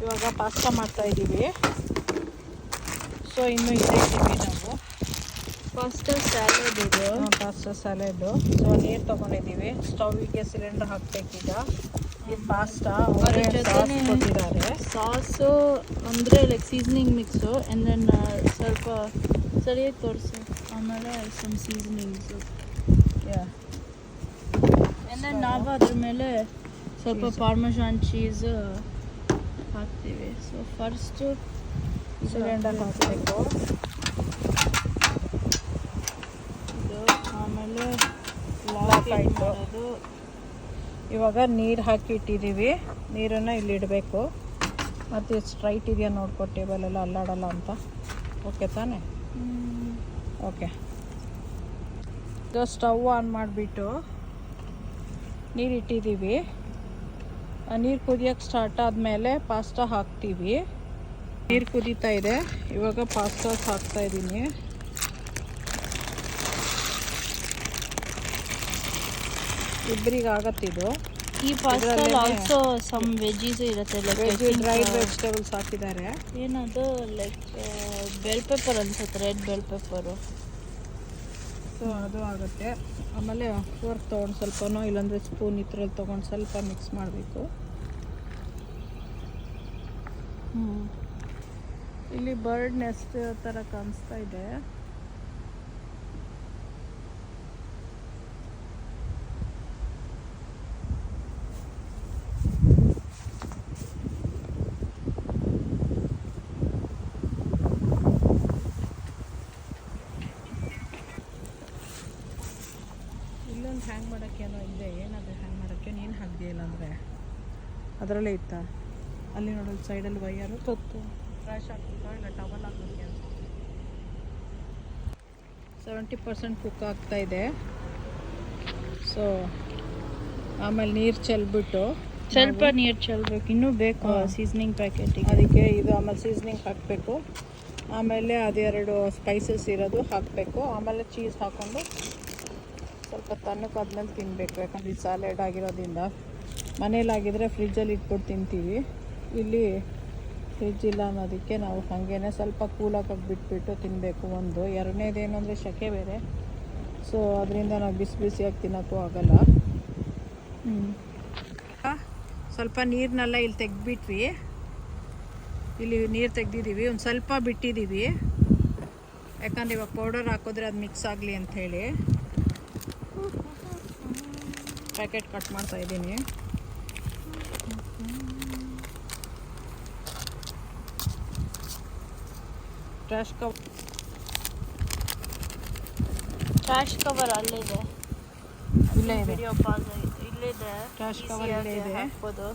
ಇವಾಗ ಪಾಸ್ತಾ ಮಾಡ್ತಾ ಇದ್ದೀವಿ. ಸೊ ಇನ್ನು ಇದೇ ಇದ್ದೀವಿ ನಾವು. ಪಾಸ್ತಾ ಸ್ಯಾಲಡ್ ಇದು. Pasta salad. ಸೊ ನೀರು ತೊಗೊಂಡಿದ್ದೀವಿ. ಸ್ಟವ್ವಿಗೆ ಸಿಲಿಂಡರ್ ಹಾಕಬೇಕೀಗ. ಇದು ಪಾಸ್ತಾ ಅದ್ರ ಜೊತೆನೇ ಕೊಟ್ಟಿದ್ದಾರೆ. ಸಾಸು ಅಂದರೆ like seasoning mix and then ಸ್ವಲ್ಪ ಸರಿಯಾಗಿ ತೋರಿಸು. ಆಮೇಲೆ ಸಮ್ ಸೀಸನಿಂಗ್ಸು ಆ್ಯಂಡ್ ದೆನ್ ನಾವು ಅದ್ರ ಮೇಲೆ ಸ್ವಲ್ಪ ಪಾರ್ಮೆಸಾನ್ ಚೀಸ್ ಹಾಕ್ತೀವಿ. ಸೊ ಫಸ್ಟು ಸಿಲಿಂಡರ್ ಹಾಕಬೇಕು. ಇದು ಆಮೇಲೆ ಲಾಕ್ ಆಯಿತು. ಮಾಡೋದು. ಇವಾಗ ನೀರು ಹಾಕಿ ಇಟ್ಟಿದ್ದೀವಿ. ನೀರನ್ನು ಇಲ್ಲಿ ಇಡಬೇಕು. ಮತ್ತು ಸ್ಟ್ರೈಟ್ ಇದೆಯಾ ನೋಡ್ಕೊ, ಟೇಬಲೆಲ್ಲ ಅಲ್ಲಾಡಲ್ಲ ಅಂತ. ಓಕೆ ತಾನೇ? ಓಕೆ. ಇದು ಸ್ಟವ್ ಆನ್ ಮಾಡಿಬಿಟ್ಟು ನೀರು ಇಟ್ಟಿದ್ದೀವಿ. ನೀರು ಕುದಿಯೋಕ್ಕೆ ಸ್ಟಾರ್ಟ್ ಆದಮೇಲೆ ಪಾಸ್ತಾ ಹಾಕ್ತೀವಿ. ನೀರು ಕುದೀತಾ ಇದೆ. ಇವಾಗ ಪಾಸ್ತಾ ಹಾಕ್ತಾ ಇದ್ದೀನಿ. ಇಬ್ಬರಿಗೆ ಆಗತ್ತಿದು. ಈ ಪಾಸ್ತಾ ಆಲ್ಸೋ ಸಮ್ ವೆಜ್ಜೀಸು ಇರುತ್ತೆ. ಲೈಕ್ ಡ್ರೈಡ್ ವೆಜಿಟೇಬಲ್ಸ್ ಹಾಕಿದ್ದಾರೆ. ಏನದು ಲೈಕ್ ಬೆಲ್ ಪೆಪ್ಪರ್ ಅನ್ಸುತ್ತೆ, ರೆಡ್ ಬೆಲ್ ಪೆಪ್ಪರು. ಸೊ ಅದು ಆಗುತ್ತೆ. ಆಮೇಲೆ ಫೋರ್ಕ್ ತೊಗೊಂಡು ಸ್ವಲ್ಪನೋ ಇಲ್ಲಾಂದರೆ ಸ್ಪೂನ್ ಈ ಥರಲ್ಲಿ ತೊಗೊಂಡು ಸ್ವಲ್ಪ ಮಿಕ್ಸ್ ಮಾಡಬೇಕು. ಇಲ್ಲಿ ಬರ್ಡ್ ನೆಸ್ಟ್ ಥರ ಕಾಣಿಸ್ತಾ ಇದೆ. ಇಲ್ಲೊಂದು ಹ್ಯಾಂಗ್ ಮಾಡೋಕ್ಕೆ ಏನೋ ಇದೆ. ಏನದು ಹ್ಯಾಂಗ್ ಮಾಡೋಕ್ಕೆ? ನೀನು ಹಾಕ್ದೆ ಇಲ್ಲ ಅಂದರೆ ಅದರಲ್ಲೇ ಇತ್ತಾ? ಅಲ್ಲಿ ನೋಡೋದು ಸೈಡಲ್ಲಿ ವೈಯರು ಗೊತ್ತು. ಫ್ರೆಶ್ ಹಾಕ್ಬಿಟ್ಟು ಇಲ್ಲ ಟವಲ್ ಹಾಕೋಕ್ಕೆ ಅಂತ. 70% ಕುಕ್ ಆಗ್ತಾ ಇದೆ. ಸೊ ಆಮೇಲೆ ನೀರು ಚೆಲ್ಬಿಟ್ಟು ಸ್ವಲ್ಪ ನೀರು ಚೆಲ್ಲಬೇಕು. ಇನ್ನೂ ಬೇಕು ಸೀಸನಿಂಗ್ ಪ್ಯಾಕೆಟಿಗೆ. ಅದಕ್ಕೆ ಇದು ಆಮೇಲೆ ಸೀಸನಿಂಗ್ ಹಾಕಬೇಕು. ಆಮೇಲೆ ಅದೆರಡು ಸ್ಪೈಸಸ್ ಇರೋದು ಹಾಕಬೇಕು. ಆಮೇಲೆ ಚೀಸ್ ಹಾಕ್ಕೊಂಡು ಸ್ವಲ್ಪ ತಣ್ಣಕ್ಕಾದ್ಮೇಲೆ ತಿನ್ನಬೇಕು. ಯಾಕಂದರೆ ಇದು ಸ್ಯಾಲೆಡ್ ಆಗಿರೋದ್ರಿಂದ. ಮನೇಲಾಗಿದ್ದರೆ ಫ್ರಿಜ್ಜಲ್ಲಿ ಇಟ್ಬಿಟ್ಟು ತಿಂತೀವಿ. ಇಲ್ಲಿ ಫ್ರಿಜ್ ಇಲ್ಲ ಅನ್ನೋದಕ್ಕೆ ನಾವು ಹಾಗೇ ಸ್ವಲ್ಪ ಕೂಲಾಗಿ ಬಿಟ್ಬಿಟ್ಟು ತಿನ್ನಬೇಕು. ಒಂದು ಎರಡನೇದೇನು ಅಂದರೆ ಸೆಕೆ ಬೇರೆ. ಸೊ ಅದರಿಂದ ನಾವು ಬಿಸಿ ಬಿಸಿಯಾಗಿ ತಿನ್ನೋಕ್ಕೂ ಆಗಲ್ಲ. ಸ್ವಲ್ಪ ನೀರನ್ನೆಲ್ಲ ಇಲ್ಲಿ ತೆಗೆದ್ಬಿಟ್ವಿ. ಇಲ್ಲಿ ನೀರು ತೆಗ್ದಿದ್ದೀವಿ. ಒಂದು ಸ್ವಲ್ಪ ಬಿಟ್ಟಿದ್ದೀವಿ. ಯಾಕಂದರೆ ಇವಾಗ ಪೌಡರ್ ಹಾಕಿದ್ರೆ ಅದು ಮಿಕ್ಸ್ ಆಗಲಿ ಅಂಥೇಳಿ ಪ್ಯಾಕೆಟ್ ಕಟ್ ಮಾಡ್ತಾ ಇದ್ದೀನಿ. ಟ್ರಾಶ್ ಕವರ್ ಅಲ್ಲಿದೆ. ಇಲ್ಲೇ ಇದೆ. ವಿಡಿಯೋ ಪಾಸ್ ಆಯಿತು. ಇಲ್ಲಿದೆ. ಟ್ರಾಶ್ ಕವರ್ ಇಲ್ಲೇ ಇದೆ. ಹಾಕ್ಬೋದು.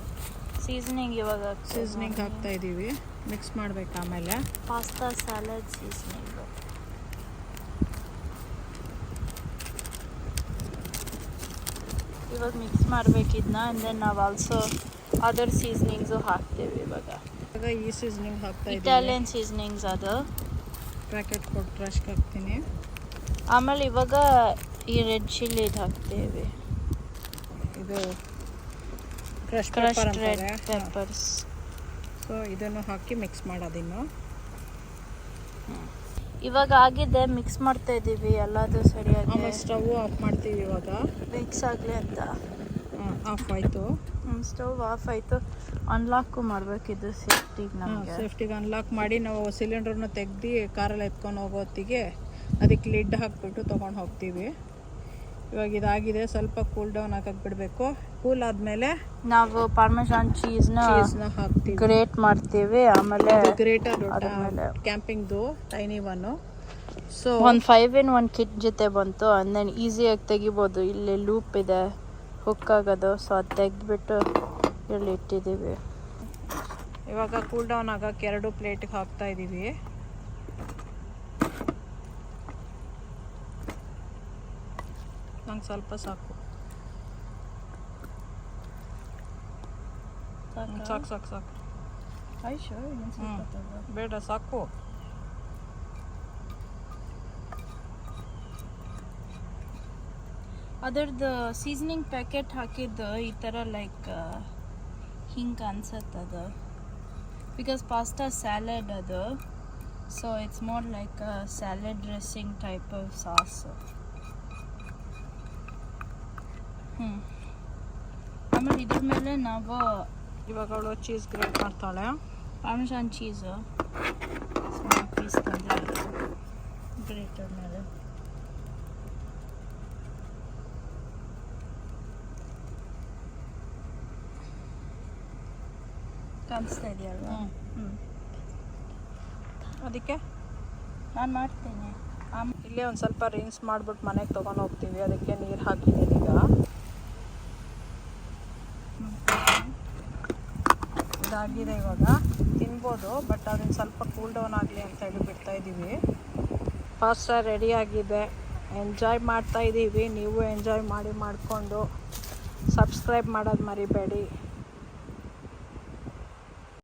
ಸೀಸನಿಂಗ್ ಇವಾಗ ಸೀಸನಿಂಗ್ ಹಾಕ್ತಾ ಇದ್ದೀವಿ. ಮಿಕ್ಸ್ ಮಾಡಬೇಕು. ಆಮೇಲೆ ಪಾಸ್ತಾ ಸ್ಯಾಲಡ್ ಸೀಸನಿಂಗ್ ಇವಾಗ ಮಿಕ್ಸ್ ಮಾಡಬೇಕಿದ್ನ. ಆ್ಯಂಡ್ ದೆನ್ ನಾವು ಆಲ್ಸೋ ಅದರ್ ಸೀಸನಿಂಗ್ಸು ಹಾಕ್ತೀವಿ. ಇವಾಗ ಈ ಸೀಸನಿಂಗ್ ಹಾಕ್ತಾ ಇದ್ದೀವಿ. ಇಟಾಲಿಯನ್ ಸೀಸನಿಂಗ್ಸ್ ಅದು ಪ್ಯಾಕೆಟ್ ಕೊಟ್ಟು ಟ್ರಾಶ್ಗೆ ಹಾಕ್ತೀನಿ. ಆಮೇಲೆ ಇವಾಗ ಈ ರೆಡ್ ಚಿಲ್ಲಿ ಇದು ಹಾಕ್ತೀವಿ. ಇದು ಕ್ರಶ್ಡ್ ರೆಡ್ ಪೆಪ್ಪರ್ಸ್. ಸೊ ಇದನ್ನು ಹಾಕಿ ಮಿಕ್ಸ್ ಮಾಡೋದಿನ್ನು. ಇವಾಗ ಆಗಿದೆ. ಮಿಕ್ಸ್ ಮಾಡ್ತಾ ಇದ್ದೀವಿ ಎಲ್ಲದು ಸರಿಯಾಗಿ. ಆಮೇಲೆ ಸ್ಟವ್ ಆಫ್ ಮಾಡ್ತೀವಿ. ಇವಾಗ ಮಿಕ್ಸ್ ಆಗಲಿ ಅಂತ ಆಫ್ ಆಯಿತು. ಸ್ಟವ್ ಆಫ್ ಆಯಿತು. ಅನ್ಲಾಕು ಮಾಡಬೇಕಿದ್ದು ಸೇಫ್ಟಿಗೆ. ನಮಗೆ ಸೇಫ್ಟಿಗೆ ಅನ್ಲಾಕ್ ಮಾಡಿ ನಾವು ಸಿಲಿಂಡ್ರನ್ನ ತೆಗ್ದು ಕಾರಲ್ಲಿ ಎತ್ಕೊಂಡು ಹೋಗೋತ್ತಿಗೆ ಅದಕ್ಕೆ ಲಿಡ್ ಹಾಕ್ಬಿಟ್ಟು ತೊಗೊಂಡು ಹೋಗ್ತೀವಿ. ಇವಾಗ ಇದಾಗಿದೆ. ಸ್ವಲ್ಪ ಕೂಲ್ ಡೌನ್ ಹಾಕಕ್ಕೆ ಬಿಡಬೇಕು. ಕೂಲ್ ಆದಮೇಲೆ ನಾವು ಪಾರ್ಮೆಸಾನ್ ಚೀಸ್ನ ಹಾಕ್ತೀವಿ. ಗ್ರೇಟ್ ಮಾಡ್ತೀವಿ. ಆಮೇಲೆ ಗ್ರೇಟರ್ ಕ್ಯಾಂಪಿಂಗ್ದು ಟೈನಿ ಒನ್ನು. ಸೊ ಒಂದು 5-in-1 ಕಿಟ್ ಜೊತೆ ಬಂತು. ಆ್ಯಂಡ್ ದೆನ್ ಈಸಿಯಾಗಿ ತೆಗಿಬೋದು. ಇಲ್ಲಿ ಲೂಪ್ ಇದೆ ಹುಕ್ ಆಗೋದು. ಸೊ ಅದು ತೆಗೆದ್ಬಿಟ್ಟು ಇಲ್ಲಿ ಇಟ್ಟಿದ್ದೀವಿ. ಇವಾಗ ಕೂಲ್ ಡೌನ್ ಆಗೋಕ್ಕೆ 2 ಪ್ಲೇಟಿಗೆ ಹಾಕ್ತಾ ಇದ್ದೀವಿ. ನಂಗೆ ಸ್ವಲ್ಪ ಸಾಕು. ಸಾಕು ಸಾಕು ಸಾಕು. ಬೇಡ ಸಾಕು. ಅದರದ್ದು ಸೀಸನಿಂಗ್ ಪ್ಯಾಕೆಟ್ ಹಾಕಿದ್ದು ಈ ಥರ ಲೈಕ್ ಹಿಂಗೆ ಅನ್ಸತ್ತೆ. ಅದು ಬಿಕಾಸ್ ಪಾಸ್ತಾ ಸ್ಯಾಲಡ್ ಅದು, so it's more like a salad dressing type of sauce. ಆಮೇಲೆ ಇದ್ರ ಮೇಲೆ ನಾವು ಇವಾಗ ಅವಳು ಚೀಸ್ ಗ್ರೇಟ್ ಮಾಡ್ತಾಳೆ. ಪಾರ್ಮೆಸಾನ್ ಚೀಸು ಸ್ಮಾಲ್ ಪೀಸ್ ತಂದರೆ ಗ್ರೇಟರ್ ಮೇಲೆ ಕಾಣಿಸ್ತಾ ಇದೆಯಲ್ವಾ? ಅದಕ್ಕೆ ನಾನು ಮಾಡ್ತೇನೆ. ಇಲ್ಲೇ ಒಂದು ಸ್ವಲ್ಪ ರಿನ್ಸ್ ಮಾಡಿಬಿಟ್ಟು ಮನೆಗೆ ತೊಗೊಂಡು ಹೋಗ್ತೀವಿ. ಅದಕ್ಕೆ ನೀರು ಹಾಕಿದ್ದೀನಿ ಈಗ. ಇದಾಗಿದೆ, ಇವಾಗ ತಿನ್ಬೋದು. ಬಟ್ ಅದನ್ನು ಸ್ವಲ್ಪ ಕೂಲ್ ಡೌನ್ ಆಗಲಿ ಅಂತ ಹೇಳಿ ಬಿಡ್ತಾ ಇದ್ದೀವಿ. ಪಾಸ್ತಾ ರೆಡಿ ಆಗಿದೆ, ಎಂಜಾಯ್ ಮಾಡ್ತಾ ಇದ್ದೀವಿ. ನೀವು ಎಂಜಾಯ್ ಮಾಡಿಕೊಂಡು ಸಬ್ಸ್ಕ್ರೈಬ್ ಮಾಡೋದು ಮರಿಬೇಡಿ.